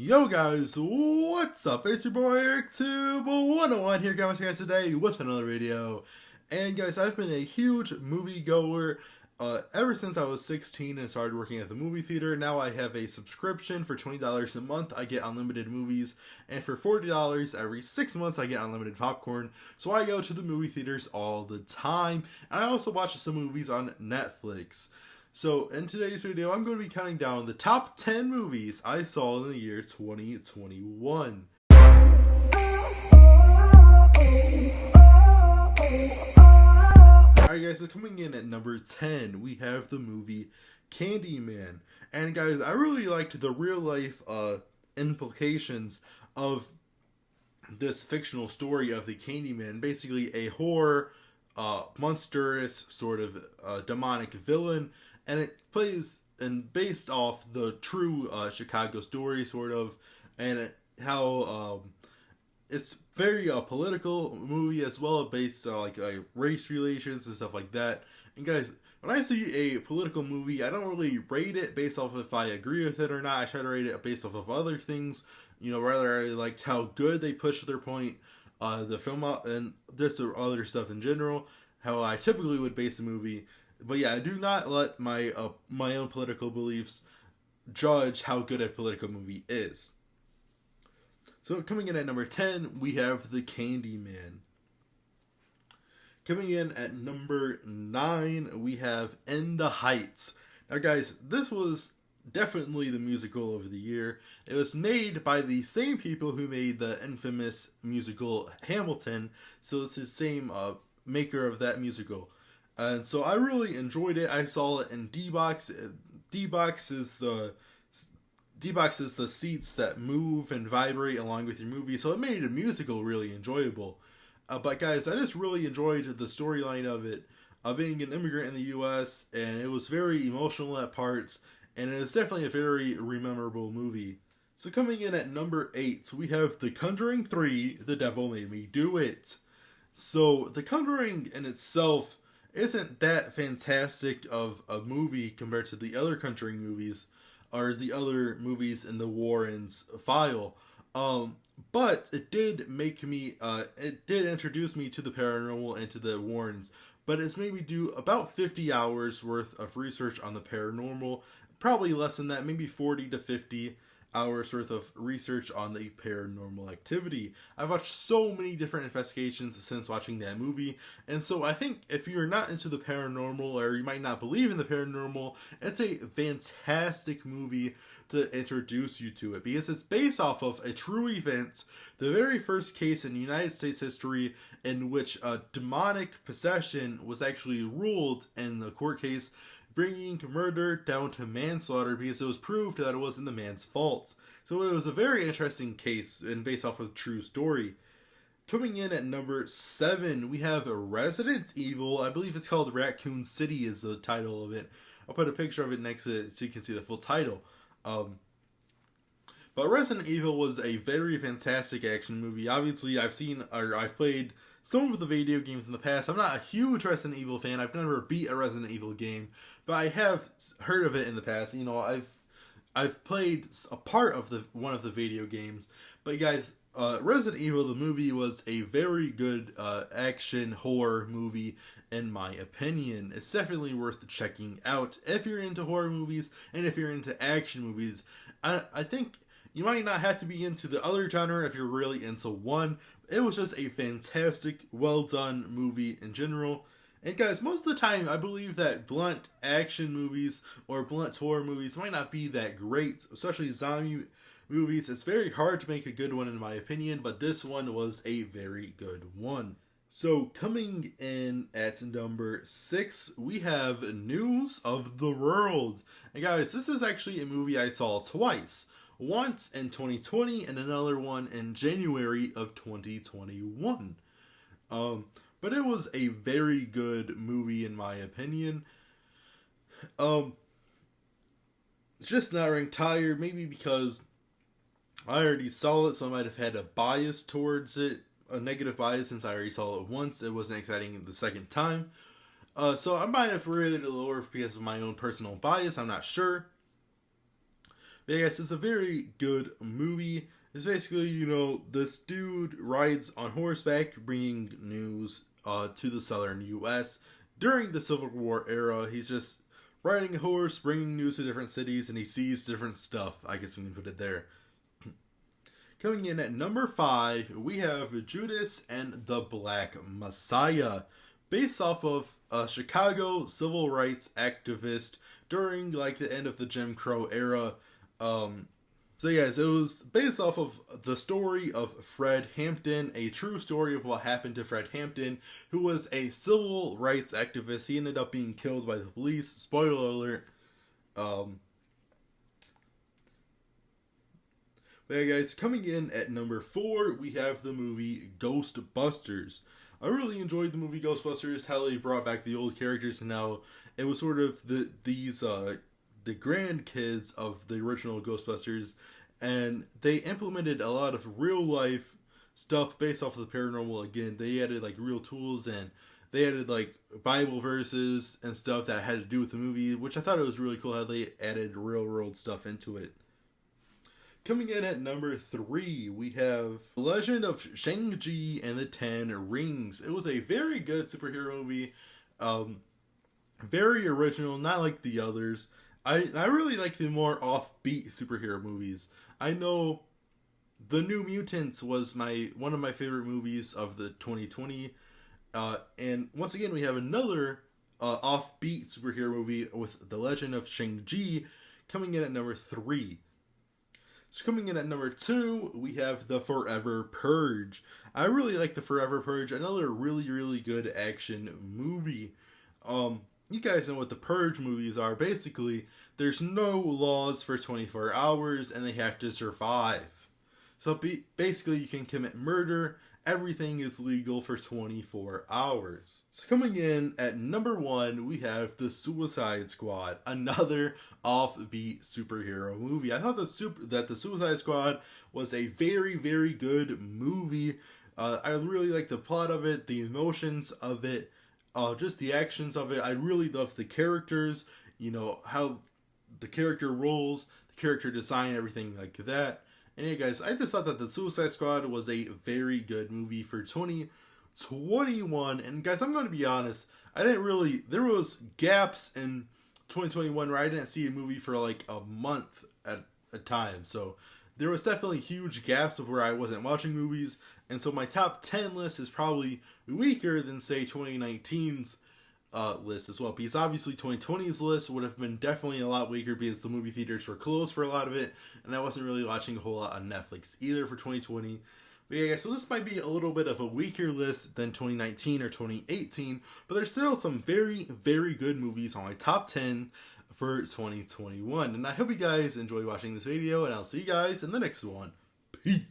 Yo guys, what's up? It's your boy Eric2101 here coming to you guys today with another video. And guys, I've been a huge movie goer ever since I was 16 and started working at the movie theater. Now I have a subscription for $20 a month. I get unlimited movies, and for $40 every 6 months I get unlimited popcorn. So I go to the movie theaters all the time, and I also watch some movies on Netflix. So in today's video, I'm going to be counting down the top 10 movies I saw in the year 2021. Alright guys, so coming in at number 10, we have the movie Candyman. And guys, I really liked the real life implications of this fictional story of the Candyman. Basically a horror, monstrous, sort of demonic villain. And it plays and based off the true Chicago story, sort of, and how it's very political movie as well, based on like race relations and stuff like that. And guys, when I see a political movie, I don't really rate it based off if I agree with it or not. I try to rate it based off of other things. You know, rather I liked how good they pushed their point, the film out, and this or other stuff in general. How I typically would base a movie. But yeah, I do not let my my own political beliefs judge how good a political movie is. So coming in at number 10, we have The Candyman. Coming in at number 9, we have In the Heights. Now guys, this was definitely the musical of the year. It was made by the same people who made the infamous musical Hamilton, so it's the same maker of that musical. And so I really enjoyed it. I saw it in D-Box. D-Box is the seats that move and vibrate along with your movie, so it made a musical really enjoyable. But guys, I just really enjoyed the storyline of it, being an immigrant in the U.S., and it was very emotional at parts, and it was definitely a very memorable movie. So coming in at number 8, we have The Conjuring 3, The Devil Made Me Do It. So The Conjuring in itself isn't that fantastic of a movie compared to the other Conjuring movies or the other movies in the Warrens file. But it did make me, it did introduce me to the paranormal and to the Warrens. But it's made me do about 50 hours worth of research on the paranormal. Probably less than that, maybe 40 to 50 hours worth of research on the paranormal activity. I've watched so many different investigations since watching that movie, and so I think if you're not into the paranormal, or you might not believe in the paranormal, it's a fantastic movie to introduce you to it, because it's based off of a true event, the very first case in United States history in which a demonic possession was actually ruled in the court case, bringing murder down to manslaughter because it was proved that it wasn't the man's fault. So it was a very interesting case and based off of a true story. Coming in at number 7, we have Resident Evil. I believe it's called Raccoon City is the title of it. I'll put a picture of it next to it so you can see the full title. But Resident Evil was a very fantastic action movie. Obviously, I've played some of the video games in the past. I'm not a huge Resident Evil fan. I've never beat a Resident Evil game, but I have heard of it in the past. You know, I've played a part of one of the video games. But guys, Resident Evil the movie was a very good action horror movie in my opinion. It's definitely worth checking out if you're into horror movies and if you're into action movies. I think you might not have to be into the other genre if you're really into one. It was just a fantastic, well done movie in general. And guys, most of the time I believe that blunt action movies or blunt horror movies might not be that great, especially zombie movies. It's very hard to make a good one in my opinion, but this one was a very good one. So coming in at number 6, we have News of the World. And guys, this is actually a movie I saw twice. Once in 2020 and another one in January of 2021. But it was a very good movie in my opinion. Just not ranked higher, maybe because I already saw it, so I might have had a bias towards it. A negative bias since I already saw it once. It wasn't exciting the second time. So I might have rated it lower because of my own personal bias, I'm not sure. But yeah, guys, it's a very good movie. It's basically, you know, this dude rides on horseback bringing news to the southern U.S. during the Civil War era. He's just riding a horse, bringing news to different cities, and he sees different stuff. I guess we can put it there. Coming in at number 5, we have Judas and the Black Messiah, based off of a Chicago civil rights activist during like the end of the Jim Crow era. So yes, it was based off of the story of Fred Hampton, a true story of what happened to Fred Hampton, who was a civil rights activist. He ended up being killed by the police. Spoiler alert. But yeah, guys, coming in at number 4, we have the movie Ghostbusters. I really enjoyed the movie Ghostbusters, how they brought back the old characters, and now it was sort of the grandkids of the original Ghostbusters, and they implemented a lot of real life stuff based off of the paranormal. Again, they added like real tools, and they added like Bible verses and stuff that had to do with the movie, which I thought it was really cool how they added real world stuff into it. Coming in at number 3, we have Legend of Shang-Chi and the Ten Rings. It was a very good superhero movie. Very original, not like the others. I really like the more offbeat superhero movies. I know The New Mutants was one of my favorite movies of the 2020. And once again, we have another offbeat superhero movie with The Legend of Shang-Chi coming in at number 3. So coming in at number 2, we have the Forever Purge. I really like the Forever Purge, another really, really good action movie. You guys know what the Purge movies are. Basically, there's no laws for 24 hours, and they have to survive. So basically, you can commit murder. Everything is legal for 24 hours. So coming in at number 1, we have The Suicide Squad, another offbeat superhero movie. I thought that The Suicide Squad was a very, very good movie. I really liked the plot of it, the emotions of it, just the actions of it. I really loved the characters, you know, how the character roles, the character design, everything like that. And yeah, guys, I just thought that The Suicide Squad was a very good movie for 2021. And guys, I'm going to be honest, there was gaps in 2021 where I didn't see a movie for like a month at a time. So there was definitely huge gaps of where I wasn't watching movies. And so my top 10 list is probably weaker than, say, 2019's list as well, because obviously 2020's list would have been definitely a lot weaker because the movie theaters were closed for a lot of it, and I wasn't really watching a whole lot on Netflix either for 2020. But yeah, guys, so this might be a little bit of a weaker list than 2019 or 2018, but there's still some very, very good movies on my top 10 for 2021. And I hope you guys enjoyed watching this video, and I'll see you guys in the next one. Peace!